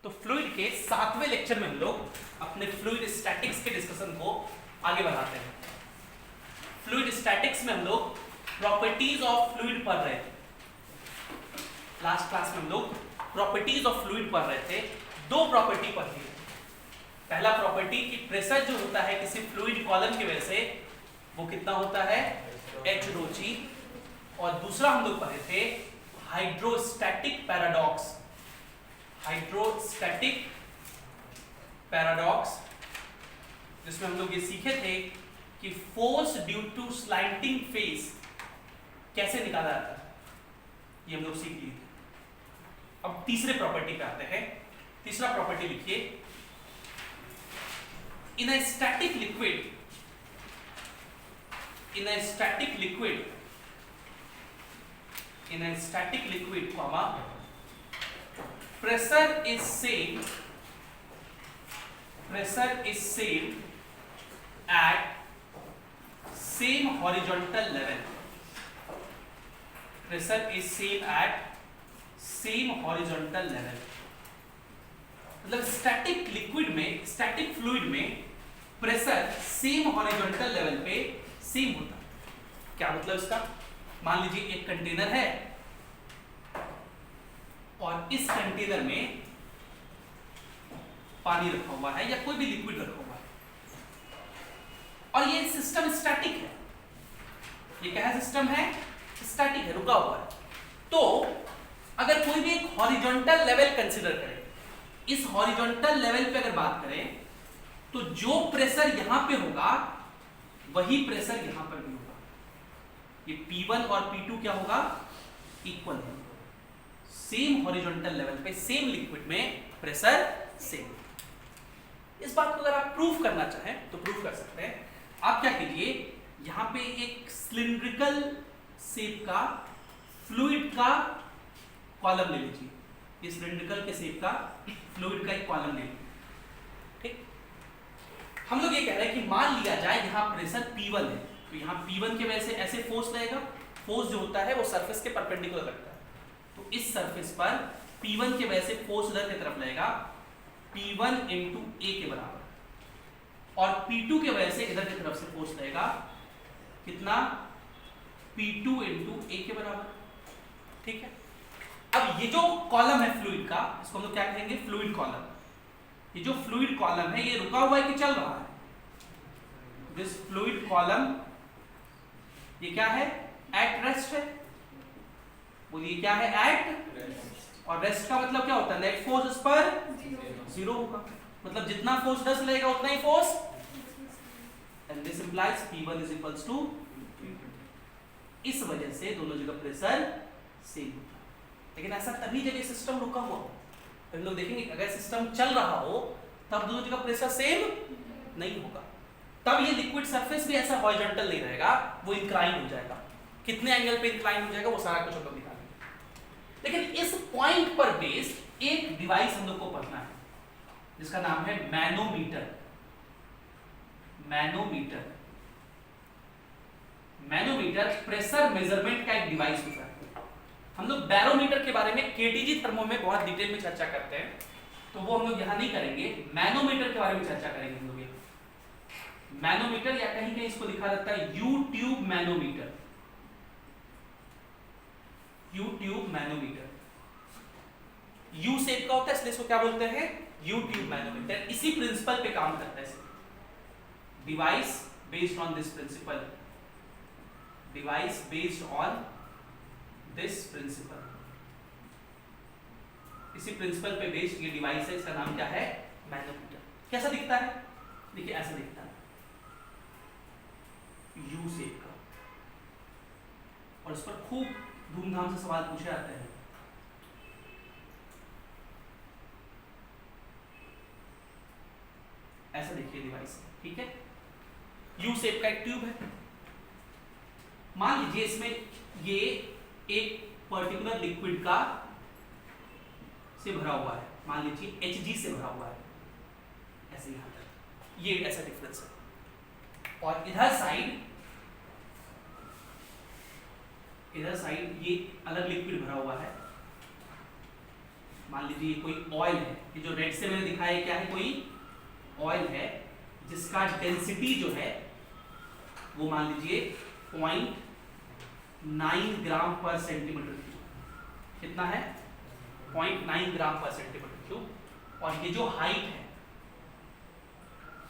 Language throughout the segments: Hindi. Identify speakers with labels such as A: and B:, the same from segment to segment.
A: तो फ्लूइड के 7वें लेक्चर में हम लोग अपने फ्लूइड स्टैटिक्स के डिस्कशन को आगे बढ़ाते हैं। फ्लूइड स्टैटिक्स में हम लोग प्रॉपर्टीज ऑफ फ्लूइड पढ़ रहे थे। लास्ट क्लास में हम लोग प्रॉपर्टीज ऑफ फ्लूइड पढ़ रहे थे। दो प्रॉपर्टी पढ़ी है। पहला प्रॉपर्टी कि प्रेशर जो होता है किसी फ्लूइड कॉलम की वजह से वो कितना होता है, h rho g। और दूसरा हम लोग पढ़े थे हाइड्रोस्टैटिक पैराडॉक्स। हाइड्रोस्टैटिक पैराडॉक्स जिसमें हम लोग ये सीखे थे कि फोर्स ड्यू टू स्लाइंटिंग फेस कैसे निकाला जाता है, ये हम लोग सीख लिए थे। अब तीसरे प्रॉपर्टी पे आते हैं। तीसरा प्रॉपर्टी लिखिए, in a static liquid, in a static liquid comma pressure is same at same horizontal level। pressure is same at same horizontal level। मतलब स्टैटिक लिक्विड में, स्टैटिक फ्लूइड में प्रेशर सेम हॉरिजॉन्टल लेवल पे सेम होता है। क्या मतलब इसका? मान लीजिए एक कंटेनर है और इस कंटेनर में पानी रखा हुआ है या कोई भी लिक्विड रखा हुआ है और ये सिस्टम स्टैटिक है। ये क्या है? सिस्टम है स्टैटिक है, रुका हुआ है। तो अगर कोई भी एक हॉरिजॉन्टल लेवल कंसीडर करें, इस हॉरिजॉन्टल लेवल पे अगर बात करें तो जो प्रेशर यहां पे होगा वही प्रेशर यहां पर भी होगा। ये P1 और P2 क्या होगा? इक्वल है। सेम हॉरिजॉन्टल लेवल पे सेम लिक्विड में प्रेशर सेम। इस बात को अगर आप प्रूफ करना चाहें तो प्रूफ कर सकते हैं। आप क्या कीजिए, यहां पे एक सिलिंड्रिकल शेप का फ्लूइड का कॉलम ले लीजिए। इस सिलिंड्रिकल के शेप का फ्लूइड का एक कॉलम ले लीजिए। ठीक, हम लोग ये कह रहे हैं कि मान लिया जाए यहाँ प्रेशर P1 है, तो यहाँ P1 की वजह से ऐसे फोर्स लगेगा। फोर्स जो होता है वो सरफेस के परपेंडिकुलर लगता है, तो इस सरफेस पर P1 की वजह से फोर्स इधर की तरफ लगेगा P1 into A के बराबर, और P2 की वजह से इधर की तरफ से फोर्स लगेगा कितना? P2 into A के बराबर। ठीक है, अब ये जो कॉलम है फ्लूइड का, इसको हम लोग क्या कहेंगे? Fluid column. ये जो फ्लूइड कॉलम है ये रुका हुआ है कि चल रहा है? दिस फ्लूइड कॉलम ये क्या है? एट रेस्ट है। बोलिए क्या है? At rest. और रेस्ट का मतलब क्या होता है? नेट फोर्स इस पर जीरो होगा। मतलब जितना फोर्स 10 लगेगा उतना ही force, and this implies P1 is equals to P2। इस वजह से दोनों जगह प्रेशर सेम होता है। लेकिन ऐसा तभी जब ये सिस्टम रुका हुआ हो। तो हम लोग देखेंगे अगर सिस्टम चल रहा हो तब दोनों जगह प्रेशर सेम नहीं होगा। तब ये लिक्विड सरफेस भी ऐसा हॉरिजॉन्टल नहीं रहेगा, वो इंक्लाइन हो जाएगा। कितने एंगल पे इंक्लाइन हो जाएगा वो सारा कुछ हम लोग निकालेंगे। लेकिन इस पॉइंट पर बेस्ड एक डिवाइस हम लोग को पढ़ना है जिसका नाम है manometer. Manometer, manometer pressure measurement का एक डिवाइस होता है। हम लोग बैरोमीटर के बारे में केटीजी थर्मो में बहुत डिटेल में चर्चा करते हैं, तो वो हम लोग यहां नहीं करेंगे। मैनोमीटर के बारे में चर्चा करेंगे हम लोग। मैनोमीटर या कहीं कहीं इसको लिखा रहता है you tube manometer. You tube manometer, U shape का होता है इसलिए इसको क्या बोलते हैं? You tube manometer. इसी प्रिंसिपल पे काम करता है। Device based on this principle, device based on this principle. इसी प्रिंसिपल पे बेस्ड ये डिवाइस है। इसका नाम क्या है? मैनोमीटर। कैसा दिखता है? देखिए ऐसा दिखता है, यू शेप का, और इस पर खूब धूमधाम से सवाल पूछे जाते हैं। ऐसा देखिए डिवाइस, ठीक है, यू शेप का एक ट्यूब है। मान लीजिए इसमें ये एक पर्टिकुलर लिक्विड का से भरा हुआ है, मान लीजिए Hg से भरा हुआ है, ऐसे यहां तक, ये ऐसा डिफरेंस है। और इधर साइड ये अलग लिक्विड भरा हुआ है, मान लीजिए ये कोई ऑयल है, ये जो रेड से मैंने दिखाया क्या है, कोई ऑयल है जिसका डेंसिटी जो है वो मान लीजिए 0.9 ग्राम पर सेंटीमीटर क्यूब। कितना है? 0.9 ग्राम पर सेंटीमीटर क्यूब। और ये जो हाइट है,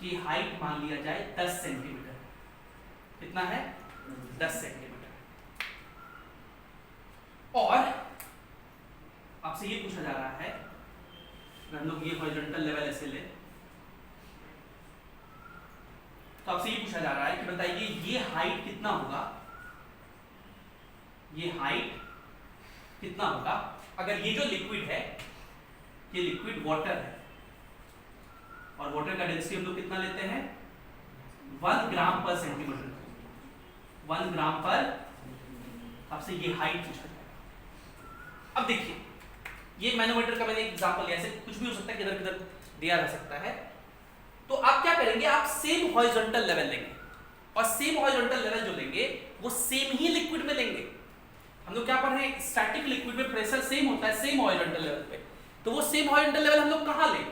A: ये हाइट मान लिया जाए 10 सेंटीमीटर। कितना है? 10 सेंटीमीटर। और आपसे ये पूछा जा रहा है, हम लोग ये हॉरिजॉन्टल लेवल ऐसे ले, तो आपसे ये पूछा जा रहा है कि बताइए ये हाइट कितना होगा, ये हाइट कितना होगा अगर ये जो लिक्विड है, ये लिक्विड वाटर है, और वाटर का डेंसिटी हम लोग कितना लेते हैं? 1 ग्राम पर सेंटीमीटर। 1 ग्राम पर, आपसे ये हाइट पूछा जाएगा। अब देखिए, ये मैनोमीटर का मैंने एग्जांपल लिया, ऐसे कुछ भी हो सकता है, किधर किधर दिया जा सकता है। तो आप क्या करेंगे, आप सेम हॉरिजॉन्टल लेवल लेंगे, और सेम हॉरिजॉन्टल लेवल जो लेंगे वो सेम ही लिक्विड में लेंगे। हम लोग क्या पढ़ रहे हैं? स्टैटिक लिक्विड में प्रेशर सेम होता है, सेम हॉरिजॉन्टल लेवल पे। तो वो सेम हॉरिजॉन्टल लेवल हम लोग कहां लें?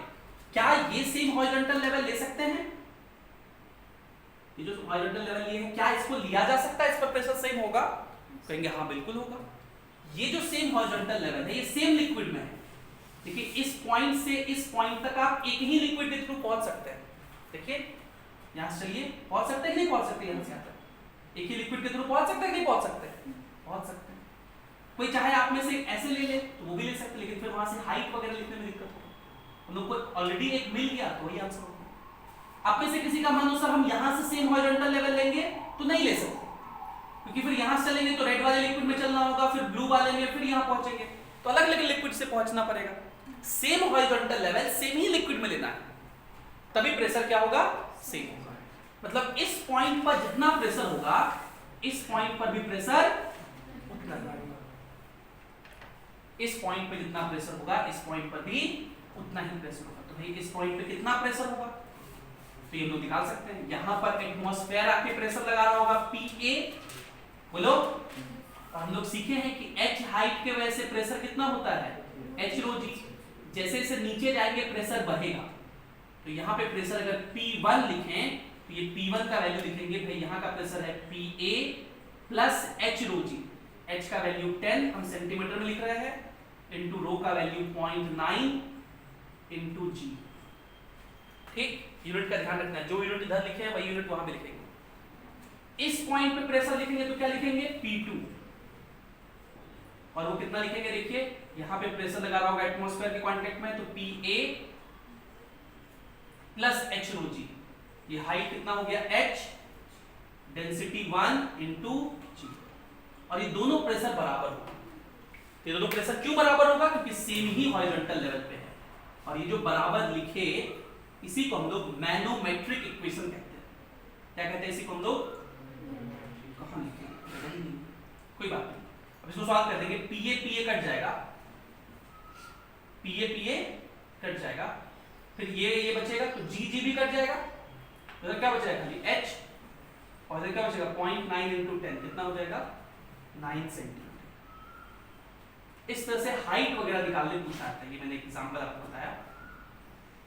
A: क्या ये सेम हॉरिजॉन्टल लेवल ले सकते हैं? ये जो हॉरिजॉन्टल लेवल लिए हैं, क्या इसको लिया जा सकता है? इस पर प्रेशर सेम होगा? कहेंगे हाँ बिल्कुल होगा। ये जो सेम हॉरिजॉन्टल लेवल है, ये सेम लिक्विड में है। देखिए इस पॉइंट से इस पॉइंट तक आप एक ही लिक्विड के थ्रू पहुंच सकते हैं। देखिए यहां से चलिए, पहुंच सकते हैं कि नहीं पहुंच सकते? यहां से यहां तक एक ही लिक्विड के थ्रू पहुंच सकते हैं कि नहीं पहुंच सकते? पहुंच सकते हैं। कोई चाहे आप में से ऐसे ले ले तो वो भी ले सकते, लेकिन फिर वहां से हाइट वगैरह लिखने में दिक्कत होगी। हम लोग को ऑलरेडी एक मिल गया तो वही आंसर होगा। आप में से किसी का मन हो सर हम यहां से सेम हॉरिजॉन्टल लेवल लेंगे, तो नहीं ले सकते, क्योंकि फिर यहां से चलेंगे तो रेड वाले लिक्विड में चलना होगा, फिर ब्लू वाले में, फिर यहां पहुंचेंगे, तो अलग अलग लिक्विड से पहुंचना पड़ेगा। सेम हॉरिजॉन्टल लेवल सेम ही लिक्विड में लेना है, तभी प्रेशर क्या होगा? सेम होगा। मतलब इस पॉइंट पर जितना प्रेशर होगा, इस पॉइंट पर भी प्रेशर उतना ही होगा। इस पॉइंट पे जितना प्रेशर होगा, इस पॉइंट पर भी उतना ही प्रेशर होगा। तो भाई इस पॉइंट पे कितना प्रेशर होगा, तो ये हम लोग निकाल सकते हैं। यहां पर एटमॉस्फेयर आके प्रेशर लगा रहा होगा PA, बोलो। और हम लोग सीखे हैं कि H हाइट के वजह से प्रेशर कितना होता है? H rho G। जैसे जैसे नीचे जाएंगे प्रेशर बढ़ेगा, तो यहाँ पे प्रेशर अगर P1 लिखें तो ये P1 का वैल्यू लिखेंगे, भाई यहाँ का प्रेशर है PA plus H rho G। H का वैल्यू 10 हम सेंटीमीटर में लिख रहे हैं, इंटू रो का वैल्यू 0.9 इंटू G। ठीक, यूनिट का ध्यान रखना है, जो यूनिट इधर लिखे हैं वही यूनिट वहां पे लिखेंगे। इस पॉइंट पे प्रेशर लिखेंगे तो क्या लिखेंगे? P2। और वो कितना लिखेंगे? देखिए यहां पे प्रेशर लगा रहा होगा एटमॉस्फेयर के कांटेक्ट में, तो PA plus H rho G। ये हाइट कितना हो गया? H, density 1 into G। और ये दोनों प्रेशर बराबर होगा। ये दोनों प्रेशर क्यों बराबर होगा? क्योंकि सेम ही हॉरिजॉन्टल लेवल पे है। और ये जो बराबर लिखे, इसी को हम लोग मैनोमेट्रिक इक्वेशन कहते हैं। क्या कहते हैं इसी को हम लोग? कहां लिखे? कोई बात नहीं, अब इसको सॉल्व कर देंगे। PA PA कट जाएगा, PA PA कट जाएगा, फिर ये बचेगा, तो G G भी कट जाएगा, तो क्या बचेगा? खाली H, और इधर क्या बचेगा? 0.9 इंटू 10 कितना हो जाएगा? 9 सेंटीमीटर। इस तरह से हाइट वगैरह निकालने पूछा जाता है। ये मैंने एग्जांपल आपको बताया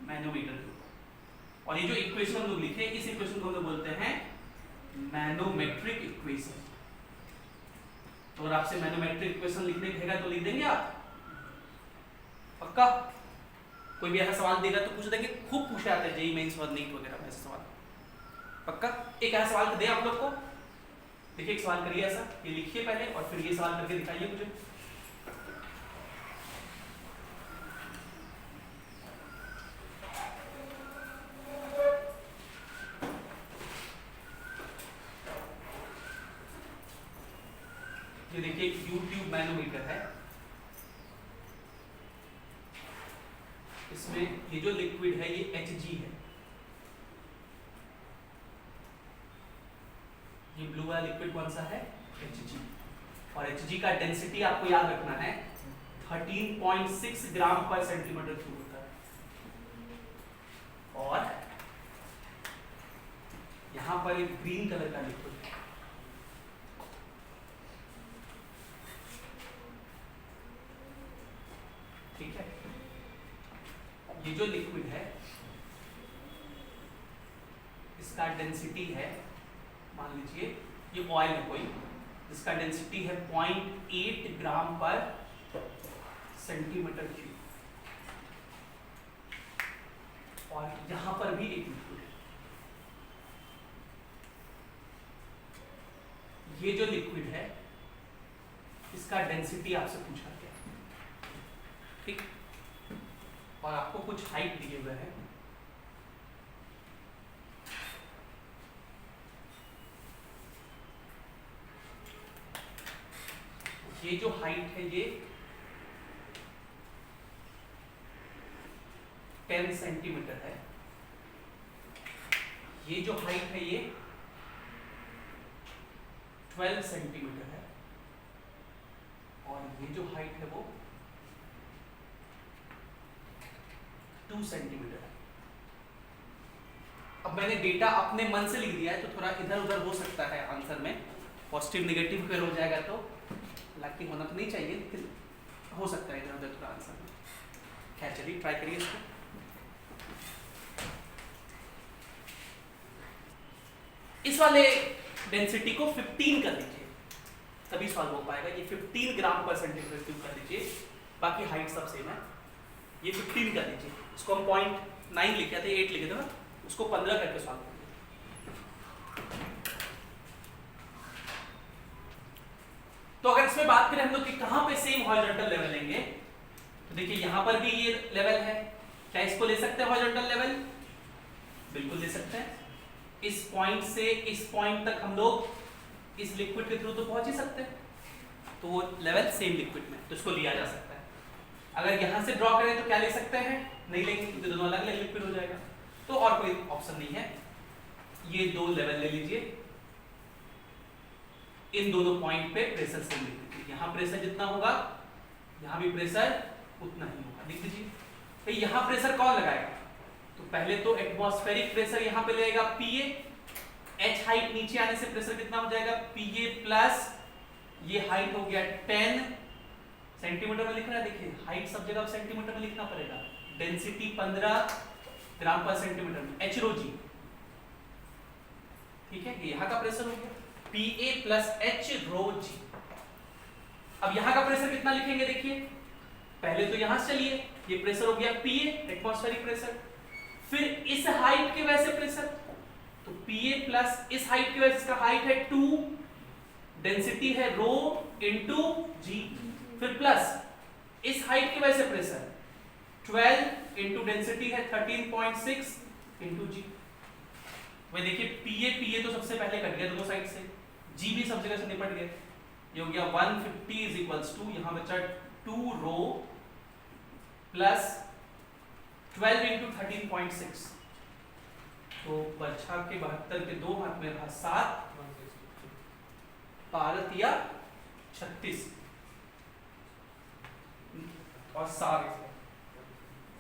A: मैनोमीटर के ऊपर। और ये जो इक्वेशन हम लोग लिखे, इस इक्वेशन को हम लोग बोलते हैं मैनोमेट्रिक इक्वेशन। तो अगर आपसे मैनोमेट्रिक इक्वेशन लिखने कहेगा तो लिख देंगे आप? पक्का? कोई भी ऐसा सवाल देगा तो पूछ देंगे, खूब पूछे जाते हैं जेईई मेंस और नीट वगैरह में ऐसे सवाल। पक्का? एक ऐसा सवाल दे आप लोग को, देखिए एक सवाल करिए ऐसा, ये लिखिए पहले और फिर ये सवाल करके दिखाइए मुझे। ये देखिए YouTube मैनोमीटर है, इसमें ये जो लिक्विड है ये Hg है, ये ब्लू वाला लिक्विड कौन सा है? Hg। और Hg का डेंसिटी आपको याद रखना है 13.6 ग्राम पर सेंटीमीटर क्यूब होता है। और यहां पर एक ग्रीन कलर का लिक्विड है, ठीक है। ये जो लिक्विड है इसका डेंसिटी है, मान लीजिए ये ऑयल है कोई, जिसका डेंसिटी है 0.8 ग्राम पर सेंटीमीटर क्यूब, और यहां पर भी एक लिक्विड है। ये जो लिक्विड है इसका डेंसिटी आपसे पूछा गया, ठीक, और आपको कुछ हाइट दिए हुए हैं। ये जो हाइट है ये 10 सेंटीमीटर है, ये जो हाइट है ये 12 सेंटीमीटर है, और ये जो हाइट है वो 2 सेंटीमीटर है। अब मैंने डेटा अपने मन से लिख दिया है तो थोड़ा इधर उधर हो सकता है आंसर में, पॉजिटिव नेगेटिव फिर हो जाएगा, तो हालांकि होना तो नहीं चाहिए लेकिन हो सकता है इधर उधर थोड़ा आंसर में। खैर चलिए ट्राई करिए इसको। इस वाले डेंसिटी को 15 कर दीजिए, तभी सॉल्व हो पाएगा। ये 15 ग्राम पर सेंटीमीटर क्यूब कर दीजिए, बाकी हाइट सब सेम है। ये 15 कर दीजिए, इसको हम 0.9 लिखे थे, 8 लिखे थे ना, उसको 15 करके सॉल्व करिए। तो अगर इसमें बात करें हम लोग कि कहां पे सेम हॉरिजॉन्टल लेवल लेंगे, तो देखिए यहां पर भी ये लेवल है, क्या इसको ले सकते हैं हॉरिजॉन्टल लेवल? बिल्कुल ले सकते हैं। इस पॉइंट से इस पॉइंट तक हम लोग इस लिक्विड के थ्रू तो पहुंच ही सकते हैं, तो वो लेवल सेम लिक्विड में, तो इसको लिया जा सकता है। अगर यहां से ड्रॉ करें तो क्या ले सकते हैं? नहीं लेंगे क्योंकि दोनों अलग अलग लिक्विड हो जाएगा, तो और कोई ऑप्शन नहीं है। ये दो लेवल ले लीजिए, इन दोनों पॉइंट पे प्रेशर सेम लिख दीजिए। यहां प्रेशर जितना होगा यहां भी प्रेशर उतना ही होगा, लिख दीजिए। भाई यहां प्रेशर कौन लगाएगा? तो पहले तो एटमॉस्फेरिक प्रेशर यहां पे लगेगा पीए, एच हाइट नीचे आने से प्रेशर कितना हो जाएगा? पीए प्लस ये हाइट हो गया 10 सेंटीमीटर में लिख रहा है, देखिए हाइट सब जगह सेंटीमीटर में लिखना पड़ेगा। डेंसिटी 15 ग्राम पर सेंटीमीटर में, एच रो जी, ठीक है। ये यहां का प्रेशर हो गया Pa प्लस एच रो जी। अब यहां का प्रेशर कितना लिखेंगे? देखिए पहले तो यहां से चलिए, ये प्रेशर हो गया Pa एटमॉस्फेरिक प्रेशर, फिर इस हाइट की वजह से प्रेशर, तो Pa प्लस इस हाइट की वजह से इसका हाइट है 2, डेंसिटी है रो इनटू जी, फिर प्लस इस हाइट की वजह से प्रेशर 12 इनटू डेंसिटी है 13.6 इनटू जी। वही देखिए Pa तो सबसे पहले कट गया दोनों साइड से, G भी सब जगह से निपट गया, ये हो गया 150 इज इक्वल्स टू, यहां बचा 2 रो प्लस 12 इंटू 13.6, तो बचा के 72 के 2 हाथ में रहा 7, 12 या 36 और 7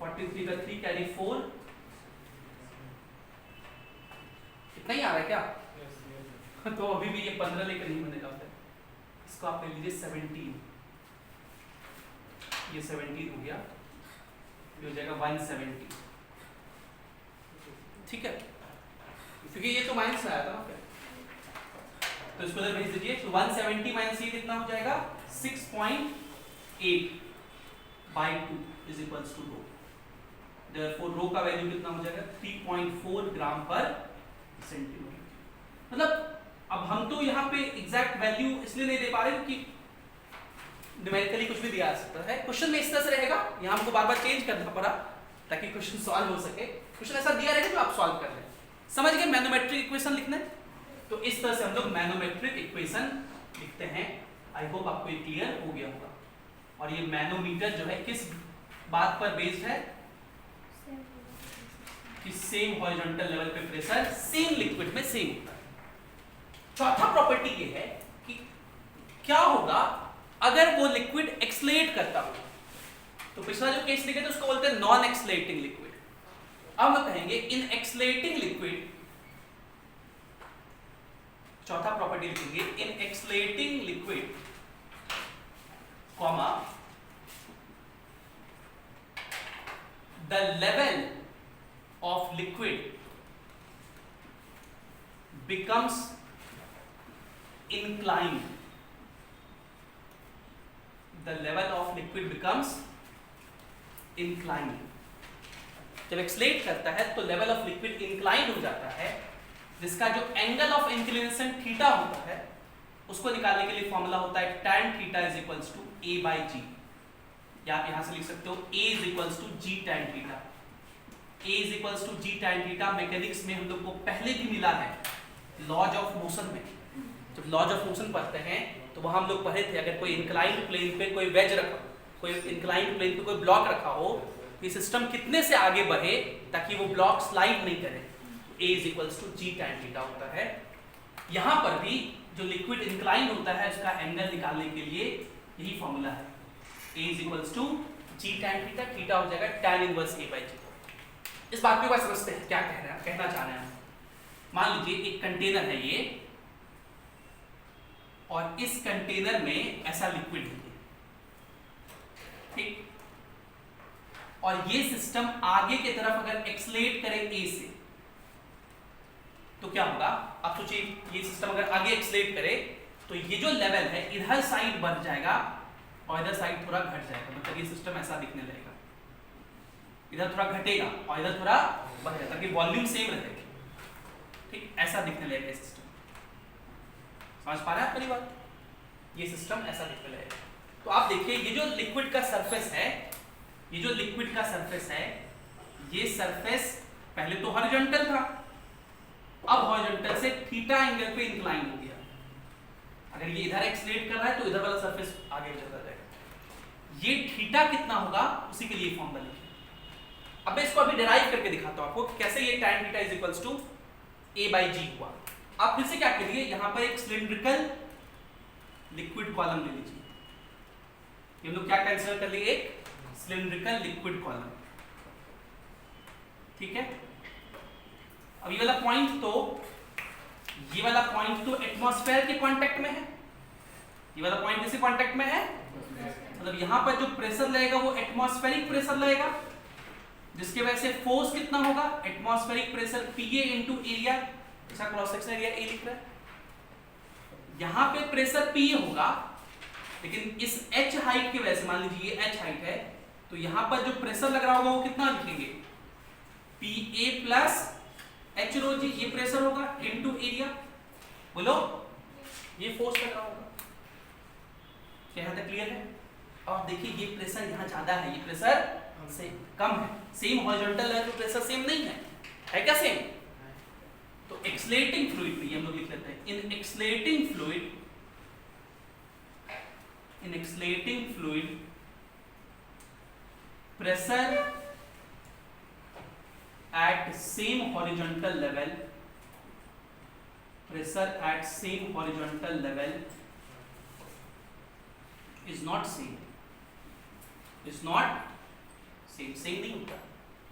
A: 43 का 3 कैरी 4, इतना ही आ रहा है क्या? तो अभी भी ये 15 लेकर नहीं बनेगा, इसको आप ले लीजिए 17, ये 17 हो गया, ये हो जाएगा 170, ठीक है, क्योंकि ये तो माइनस में आया था ना फिर, तो इसको इधर भेज दीजिए। तो 170 माइनस ये कितना हो जाएगा? 6.8 by 2 is equals to rho. Therefore rho का वैल्यू कितना हो जाएगा? 3.4 ग्राम पर सेंटीमीटर। मतलब अब हम तो यहाँ पे एग्जैक्ट वैल्यू इसलिए नहीं दे पा रहे कि न्यूमेरिकली कुछ भी दिया जा सकता है, क्वेश्चन में इस तरह से रहेगा, यहाँ हमको बार बार चेंज करना पड़ा ताकि क्वेश्चन सॉल्व हो सके। क्वेश्चन ऐसा दिया रहेगा जो आप सॉल्व कर लें, समझ गए? मैनोमेट्रिक इक्वेशन लिखना है तो इस तरह से हम लोग मैनोमेट्रिक इक्वेशन लिखते हैं। आई होप आपको ये क्लियर हो गया होगा। और ये मैनोमीटर जो है किस बात पर बेस्ड है? कि सेम हॉरिजॉन्टल लेवल पे प्रेशर सेम लिक्विड में सेम होता है। चौथा प्रॉपर्टी ये है कि क्या होगा अगर वो लिक्विड एक्सलेट करता हो। तो पिछला जो केस लिखे थे उसको बोलते हैं नॉन एक्सलेटिंग लिक्विड। अब हम कहेंगे इन एक्सलेटिंग लिक्विड, चौथा प्रॉपर्टी लिखेंगे in accelerating liquid comma the level of liquid becomes inclined. The level of liquid becomes inclined. जब एक्सलेट करता है तो लेवल ऑफ लिक्विड इंक्लाइंड हो जाता है, जिसका जो एंगल ऑफ इंक्लिनेशन थीटा होता है उसको निकालने के लिए फॉर्मूला होता है tan theta is equals to a by g, या आप यहां से लिख सकते हो a is equals to g tan theta. a is equals to g tan theta mechanics में हम लोग को पहले भी मिला है लॉज ऑफ मोशन में। जब लॉज ऑफ मोशन पढ़ते हैं तो वहां हम लोग पढ़े थे, अगर कोई इंक्लाइंड प्लेन पे कोई वेज रखा, कोई इंक्लाइंड प्लेन पे कोई ब्लॉक रखा हो, कि सिस्टम कितने से आगे बढ़े ताकि वो ब्लॉक स्लाइड नहीं करे, a is equals to g tan theta होता है। यहां पर भी जो लिक्विड इंक्लाइंड होता है उसका एंगल निकालने के लिए यही फॉर्मूला है, a is equals to g tan theta, theta हो जाएगा tan inverse a by g। इस बात को समझते हैं क्या कहना चाह रहे हैं। मान लीजिए एक कंटेनर है ये, और इस कंटेनर में ऐसा लिक्विड है, ठीक, और ये सिस्टम आगे की तरफ अगर एक्सलेट करे ए से तो क्या होगा। आप सोचिए ये सिस्टम अगर आगे एक्सलेट करे तो ये जो लेवल है इधर साइड बढ़ जाएगा और इधर साइड थोड़ा घट जाएगा, मतलब ये सिस्टम ऐसा दिखने लगेगा, इधर थोड़ा घटेगा और इधर थोड़ा बढ़ जाएगा ताकि वॉल्यूम सेम रहे, ठीक, ऐसा दिखने लगेगा ये सिस्टम। समझ पा रहे हैं आप मेरी बात? ये सिस्टम ऐसा दिखने लगेगा। तो आप देखिए ये जो लिक्विड का सरफेस है, ये जो लिक्विड का सरफेस है, ये सरफेस पहले तो हॉरिजॉन्टल था, अब हॉरिजॉन्टल से थीटा एंगल पे इंक्लाइन हो गया। अगर ये इधर एक्सलेट कर रहा है तो इधर वाला सरफेस आगे चलता जाएगा। ये थीटा कितना होगा उसी के लिए फॉर्मूला लिखिए। अब मैं इसको अभी डिराइव करके दिखाता हूं आपको कैसे ये tan theta is equals to a by g हुआ। आप फिर से क्या करिए, यहां पर एक सिलिंड्रिकल लिक्विड कॉलम ले लीजिए। ये लोग क्या कंसीडर कर लिए, एक सिलिंड्रिकल लिक्विड कॉलम, ठीक है। अब ये वाला पॉइंट तो एटमॉस्फेयर के कांटेक्ट में है, ये वाला पॉइंट किसी कांटेक्ट में है, मतलब यहां पर जो प्रेशर लगेगा वो एटमॉस्फेरिक प्रेशर लगेगा, जिसके वजह से फोर्स कितना होगा, atmospheric pressure Pa into area, इसका क्रॉस सेक्शन एरिया A लिख रहा है। यहां पे प्रेशर Pa होगा, लेकिन इस h हाइट की वजह से, मान लीजिए ये h हाइट है, तो यहां पर जो प्रेशर लग रहा होगा वो कितना लिखेंगे, Pa प्लस h रो जी, ये प्रेशर होगा इनटू एरिया। बोलो ये फोर्स लग रहा होगा। क्या यहां तक क्लियर है? और देखिए ये प्रेशर यहां ज्यादा है, ये प्रेशर से कम है, सेम हॉरिजॉन्टल लेवल पे प्रेशर सेम नहीं है क्या सेम? तो एक्सलेटिंग फ्लूइड में हम लोग लिख लेते हैं, in accelerating fluid pressure at same horizontal level is not same नहीं होता,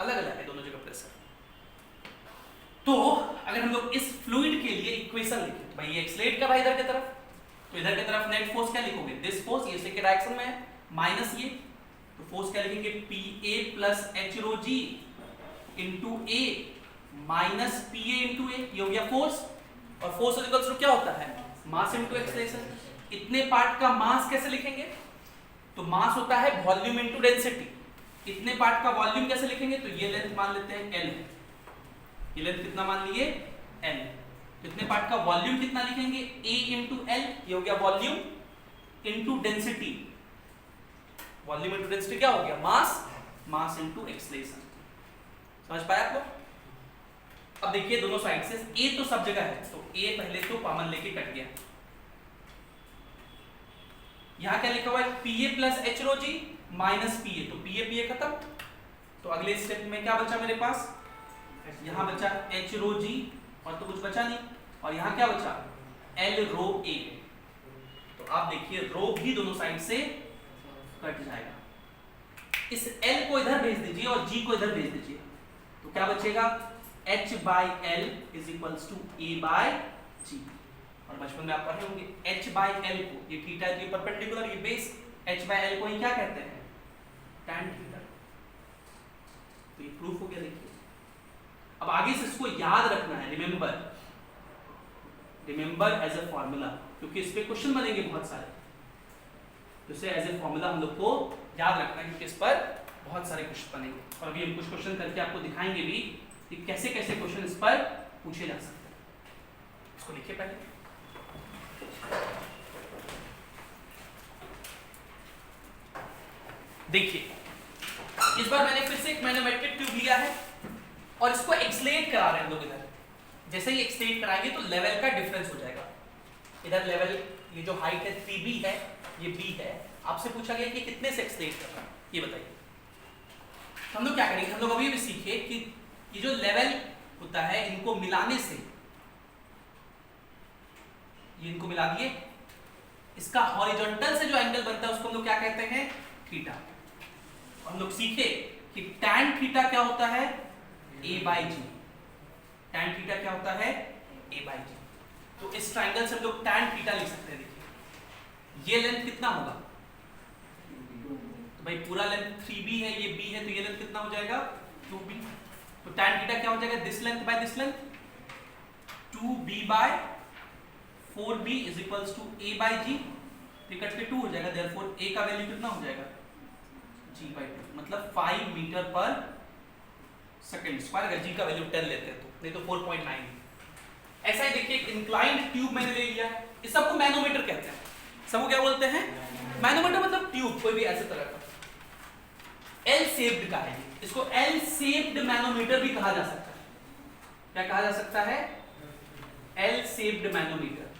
A: अलग अलग है दोनों जगह प्रेशर। तो अगर हम लोग इस फ्लूइड के लिए इक्वेशन लिखें, तो भाई ये एक्सलेट कर रहा है इधर की तरफ, तो इधर की तरफ नेट फोर्स क्या लिखोगे, दिस फोर्स, ये के डायरेक्शन में है, माइनस ये, तो फोर्स क्या लिखेंगे, Pa plus h rho g into A minus Pa into A, ये हो गया फोर्स। और फोर्स इक्वल्स टू क्या होता है, मास इंटू एक्सेलरेशन। इतने पार्ट का मास कैसे लिखेंगे, तो मास होता है वॉल्यूम इंटू डेंसिटी। इतने पार्ट का वॉल्यूम कैसे लिखेंगे, तो ये लेंथ मान लेते हैं L, ये लेंथ कितना मान लिए L, तो इतने पार्ट का वॉल्यूम कितना लिखेंगे, A इंटू L, ये हो गया volume into density. Volume into density क्या हो गया, मास इंटू एक्सेलरेशन। समझ पाए आप लोग? अब देखिए दोनों साइड से A तो सब जगह है, तो A पहले तो कॉमन लेके कट गया। यहां क्या लिखा हुआ है, Pa प्लस h रो जी माइनस Pa, तो Pa खत्म। तो अगले स्टेप में क्या बचा मेरे पास, यहां बचा h रो जी, और तो कुछ बचा नहीं, और यहां क्या बचा, L रो A। तो आप देखिए रो भी दोनों साइड से कट जाएगा। इस L को इधर भेज दीजिए और G को इधर भेज दीजिए, तो क्या बचेगा, h by L is equals to A by G। और बचपन में आप पढ़े होंगे h बाई L को, ये थीटा है, ये परपेंडिकुलर, ये बेस, h बाई L को ही क्या कहते हैं, tan थीटा। तो ये प्रूफ हो गया। देखिए अब आगे से इसको याद रखना है, रिमेंबर एज अ फॉर्मूला, क्योंकि इस पे क्वेश्चन बनेंगे बहुत सारे, तो इसे एज ए फॉर्मूला हम लोग को याद रखना है, क्योंकि इस पर बहुत सारे क्वेश्चन बनेंगे। और अभी हम कुछ क्वेश्चन करके आपको दिखाएंगे भी कि कैसे कैसे क्वेश्चन इस पर पूछे जा सकते हैं। इसको लिखिए पहले। देखिए इस बार मैंने फिर से एक मैनोमेट्रिक ट्यूब लिया है और इसको एक्सलेट करा रहे हैं लोग इधर। जैसे ही एक्सलेट कराएंगे तो लेवल का डिफरेंस हो जाएगा। इधर लेवल, ये जो हाइट है 3b है, ये b है। आपसे पूछा गया कि कितने से एक्सलेट कर रहा है, ये बताइए। हम लोग क्या करेंगे, हम लोग अभी भी सीखे कि ये जो लेवल होता है इनको मिलाने से, ये इनको मिला दिए, इसका हॉरिजॉन्टल से जो एंगल बनता है उसको हम लोग क्या कहते हैं, थीटा। हम लोग सीखे कि tan थीटा क्या होता है, a/g। tan थीटा क्या होता है, a/g। तो इस ट्रायंगल से हम लोग tan थीटा लिख सकते हैं। देखिए ये लेंथ कितना होगा, तो भाई पूरा लेंथ 3b है, ये b है, तो ये लेंथ कितना हो जाएगा 2b। तो tan थीटा क्या हो जाएगा, this length by this length, 2b/4b is equals to a/g। कट के 2 हो जाएगा, देयरफॉर a का वैल्यू कितना हो जाएगा, g/2, मतलब 5 मीटर पर सेकंड स्क्वायर। अगर g का वैल्यू 10 लेते हैं तो, नहीं तो 4.9। ऐसा ही देखिए एक इंक्लाइंड ट्यूब मैंने ले लिया है, इस सबको मैनोमीटर कहते हैं। सबको क्या बोलते हैं, मैनोमीटर, मतलब ट्यूब कोई भी ऐसे तरह का एल शेप्ड का है। इसको एल शेप्ड मैनोमीटर भी कहा जा सकता है। क्या कहा जा सकता है, एल शेप्ड मैनोमीटर।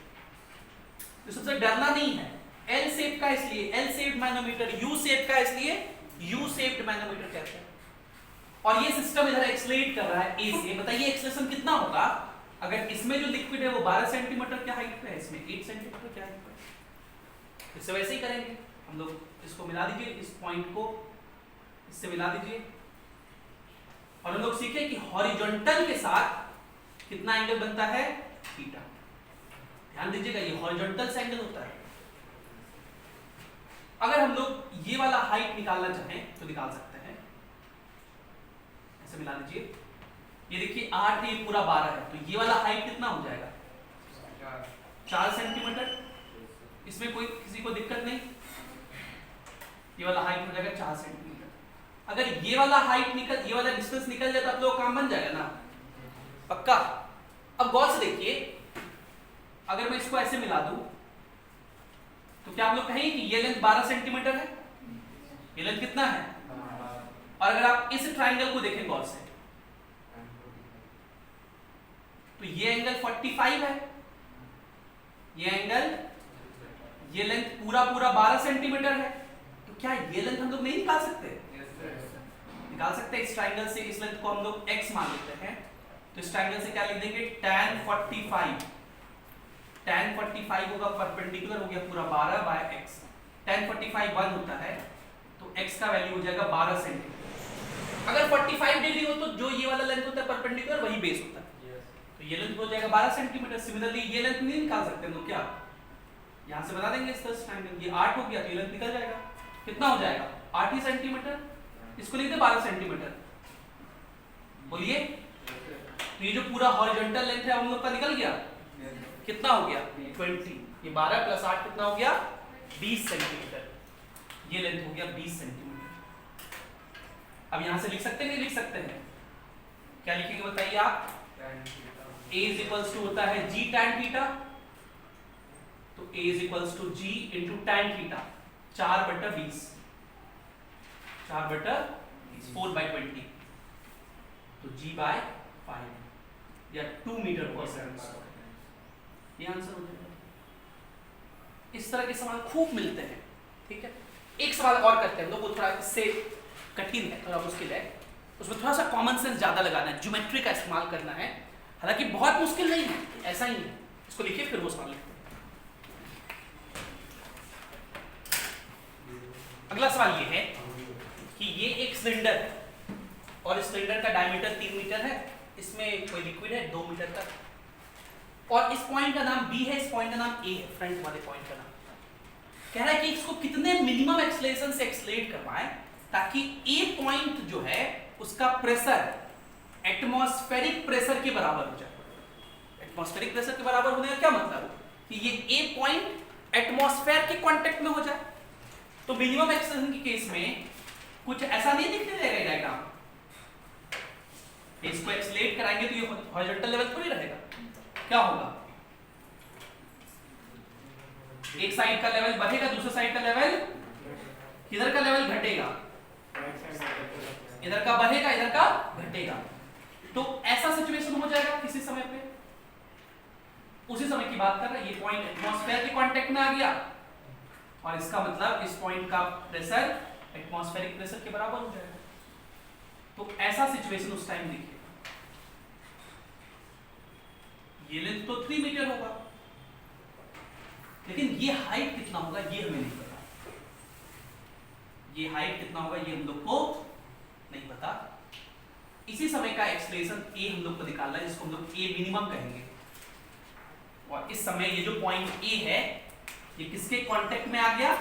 A: तो सबसे डरना नहीं है, एल शेप का इसलिए L shaped manometer, U shape का इसलिए यू शेप्ड मैनोमीटर कहते हैं। और ये सिस्टम इधर एक्सलेट कर रहा है ए से। बताइए एक्सलेशन कितना होगा, अगर इसमें जो लिक्विड है वो 12 सेंटीमीटर क्या हाइट पे है, इसमें 8 सेंटीमीटर क्या हाइट पे है। इससे वैसे ही करेंगे हम लोग, इसको मिला दीजिए, इस पॉइंट को इससे मिला दीजिए, और हम लोग सीखे कि हॉरिजॉन्टल के साथ कितना एंगल बनता है, थीटा। ध्यान दीजिएगा ये हॉरिजॉन्टल से एंगल होता है। अगर हम लोग ये वाला हाइट निकालना चाहें तो निकाल सकते हैं, ऐसे मिला दीजिए। ये देखिए 8 है, ये पूरा 12 है, तो ये वाला हाइट कितना हो जाएगा, 4 सेंटीमीटर। इसमें कोई किसी को दिक्कत नहीं, ये वाला हाइट हो जाएगा 4 सेंटीमीटर। अगर ये वाला हाइट निकल, ये वाला डिस्टेंस निकल जाए तो आप लोग काम बन जाएगा ना, पक्का। अब गौर से देखिए, अगर मैं इसको ऐसे मिला दूं तो क्या आप लोग कहेंगे कि ये लेंथ 12 सेंटीमीटर है, ये लेंथ कितना है। और अगर आप इस ट्राइंगल को देखें गौर से, तो ये एंगल 45 है, ये एंगल, ये लेंथ पूरा 12 सेंटीमीटर है। तो क्या ये लेंथ हम लोग नहीं निकाल सकते, निकाल सकते हैं। इस ट्राइंगल से इस लेंथ को हम लोग x मान लेते हैं, तो इस ट्राइंगल से क्या लिख देंगे, tan 45 होगा, परपेंडिकुलर हो गया पूरा 12/x। tan 45 1 होता है, तो x का वैल्यू हो जाएगा 12 सेंटीमीटर। अगर 45 डिग्री हो तो जो ये वाला लेंथ होता है परपेंडिकुलर, वही बेस होता है। तो ये लेंथ हो जाएगा 12 सेंटीमीटर। सिमिलरली ये लेंथ नहीं निकाल सकते हम लोग, क्या यहां से बता देंगे इस ट्रायंगल, ये 8 हो गया तो ये लेंथ निकल जाएगा, कितना हो जाएगा 8 ही सेंटीमीटर। इसको लिख दे 12 सेंटीमीटर, बोलिए। तो ये जो पूरा हॉरिजॉन्टल लेंथ है हम लोग का निकल गया, कितना हो गया 20। ये 12 + 8 कितना हो गया 20 सेंटीमीटर। ये लेंथ हो गया 20 सेंटीमीटर। अब यहां से लिख सकते हैं, नहीं लिख सकते हैं, क्या लिखेंगे बताइए आप। A = होता है g tan थीटा, तो A = g × tan थीटा, 4/20, 4/20, तो g/5 या 2 मीटर पर सेकंड। ये आंसर हो जाएगा। इस तरह के सवाल खूब मिलते हैं, ठीक है। एक सवाल और करते हैं हम लोग, वो थोड़ा इससे कठिन है, थोड़ा मुश्किल है, उसमें थोड़ा सा कॉमन सेंस ज्यादा लगाना है, ज्योमेट्री का इस्तेमाल करना है। हालांकि बहुत मुश्किल नहीं है, ऐसा ही है। इसको लिखिए फिर वो सवाल लिखते हैं। अगला सवाल ये है कि ये एक सिलेंडर है और इस सिलेंडर का डायमीटर 3 मीटर है, इसमें कोई लिक्विड है 2 मीटर तक, और इस पॉइंट का नाम B है, इस पॉइंट का नाम A है, फ्रंट वाले पॉइंट का नाम। कह रहा है कि इसको कितने मिनिमम एक्सेलरेशन से एक्सेलरेट करवाएं ताकि A पॉइंट जो है उसका प्रेशर एटमॉस्फेरिक प्रेशर के बराबर हो जाए। एटमॉस्फेरिक प्रेशर के बराबर होने का क्या मतलब कि ये ए पॉइंट एटमॉस्फेयर के कांटेक्ट में हो जाए। तो मिनिमम एक्सेलरेशन के केस में कुछ ऐसा नहीं दिखने देगा डायग्राम। इसको एक्सलेट कराएंगे तो ये हॉरिजॉन्टल लेवल थोड़ी रहेगा। क्या होगा, एक साइड का लेवल बढ़ेगा, दूसरे साइड का लेवल, किधर का लेवल घटेगा, इधर का बढ़ेगा, इधर का घटेगा। तो ऐसा सिचुएशन हो जाएगा किसी समय पे। उसी समय की बात कर रहे हैं, ये पॉइंट एटमॉस्फेयर के कांटेक्ट में आ गया और इसका मतलब इस पॉइंट का प्रेशर एटमॉस्फेरिक प्रेशर के बराबर हो जाएगा। तो ऐसा सिचुएशन उस टाइम देखिए, ये लेंथ तो 3 मीटर होगा, लेकिन ये हाइट कितना होगा ये हमें नहीं पता। ये हाइट कितना होगा ये हम लोग को नहीं पता। इसी समय का एक्सलेशन ए हम लोग को निकालना है, जिसको हम लोग ए मिनिमम कहेंगे। और इस समय ये जो पॉइंट ए है ये किसके कांटेक्ट में आ गया,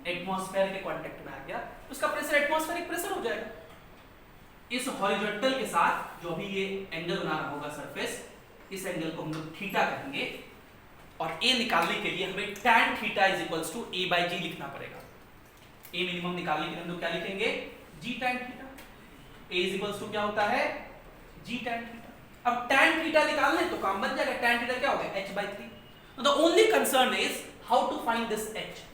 A: एटमॉस्फेयर के कांटेक्ट में आ गया, उसका प्रेशर एटमॉस्फेरिक प्रेशर हो जाएगा। इस हॉरिजॉन्टल के साथ जो भी ये एंगल बना रहा होगा सरफेस, इस एंगल को हम लोग थीटा कहेंगे। और ए निकालने के लिए हमें tan theta is equals to a by g लिखना पड़ेगा। ए मिनिमम निकालने के लिए हम लोग क्या लिखेंगे, g tan theta. a is equals to क्या होता है, g tan थीटा। अब tan थीटा निकालना है तो काम बन जाएगा। tan थीटा क्या होगा, h by 3। The only concern is how to find this h।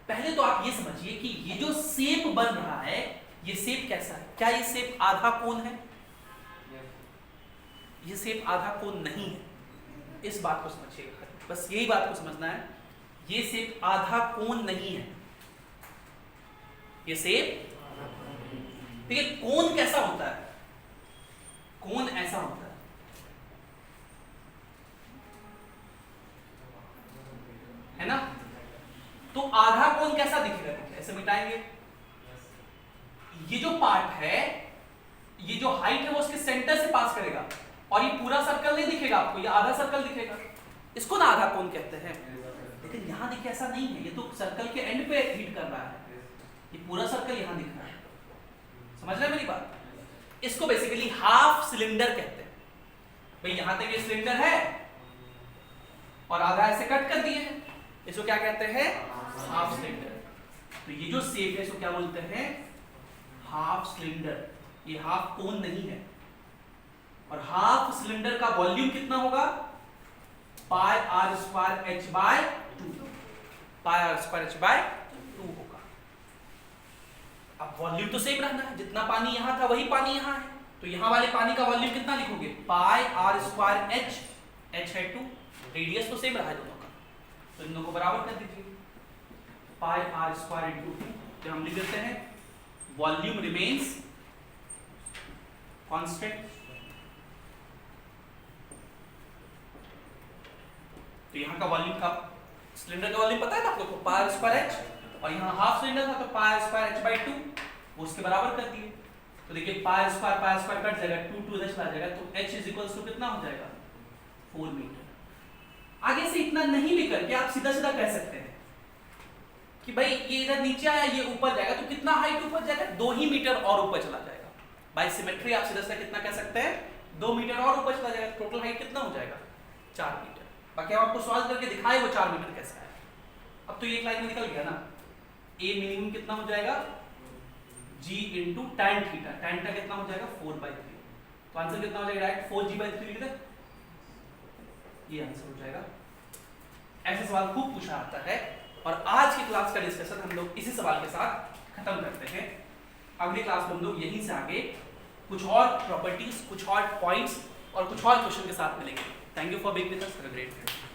A: पहले तो आप ये समझिए कि ये जो शेप बन रहा है ये शेप कैसा है। क्या ये शेप आधा कोण है, ये शेप आधा कोण नहीं है। इस बात को समझिएगा, बस यही बात को समझना है। ये शेप आधा कोण नहीं है, ये शेप, ठीक है। कोण कैसा होता है, कोण ऐसा होता है ना। तो आधा कोण कैसा दिखेगा, ऐसे मिटाएंगे। ये जो पार्ट है, ये जो हाइट है वो उसके सेंटर से पास करेगा और ये पूरा सर्कल नहीं दिखेगा आपको, ये आधा सर्कल दिखेगा। इसको ना आधा कोण कहते हैं। लेकिन यहां देखिए ऐसा नहीं है, ये तो सर्कल के एंड पे हिट कर रहा है, ये पूरा सर्कल यहां दिख रहा है। समझ रहे हैं मेरी बात। इसको बेसिकली हाफ सिलेंडर कहते हैं। भाई यहां तक ये सिलेंडर है और आधा ऐसे कट कर दिए हैं, इसको क्या कहते हैं, हाफ सिलेंडर। तो ये जो शेप है इसको क्या बोलते हैं, हाफ सिलेंडर। ये हाफ कोण नहीं है। और हाफ सिलेंडर का वॉल्यूम कितना होगा, pi r square h by 2। Pi r square h by 2 होगा। अब वॉल्यूम तो सेम रहना है, जितना पानी यहां था वही पानी यहां है। तो यहां वाले पानी का वॉल्यूम कितना लिखोगे, पाई आर स्क्वायर एच, एच है 2, रेडियस तो सेम रहा है दोनों का, तो इन दोनों को बराबर कर दीजिए। पाई आर स्क्वायर इंटू 2, जब हम लिख देते हैं वॉल्यूम रिमेन्स कांस्टेंट। तो यहाँ का वॉल्यूम का, सिलेंडर का वॉल्यूम पता है ना आप लोग को, पाई स्क्वायर एच, और यहाँ हाफ सिलेंडर था तो पाई स्क्वायर एच बाई 2, वो उसके बराबर कर दिए। तो देखिए पाई स्क्वायर कट जाएगा, 2 2 इधर चला जाएगा, तो h इज इक्वल्स टू कितना हो जाएगा, 4 मीटर। आगे से इतना नहीं भी करके आप सीधा सीधा कह सकते हैं कि भाई ये इधर नीचे आया, ये ऊपर जाएगा, तो कितना हाइट ऊपर जाएगा, 2 ही मीटर और ऊपर चला जाएगा। बाय सिमेट्री आप सीधा सीधा कितना कह सकते हैं, 2 मीटर और ऊपर चला जाएगा। टोटल हाइट कितना हो जाएगा, 4 मीटर। बाकी हम आपको सॉल्व करके दिखाए वो 4 मीटर कैसे आया। अब तो ये एक लाइन में निकल गया ना। ए मिनिमम कितना हो जाएगा, g into tan theta. tan theta कितना हो जाएगा, 4/3। तो आंसर कितना हो जाएगा, डायरेक्ट 4g/3 लिख दे, ये आंसर हो जाएगा। ऐसे सवाल खूब पूछा आता है। और आज की क्लास का डिस्कशन हम लोग इसी सवाल के साथ खत्म करते हैं। अगली क्लास में हम लोग यहीं से आगे कुछ और प्रॉपर्टीज, कुछ और पॉइंट्स और कुछ और क्वेश्चन के साथ मिलेंगे। Thank you for being with us. Have a great day.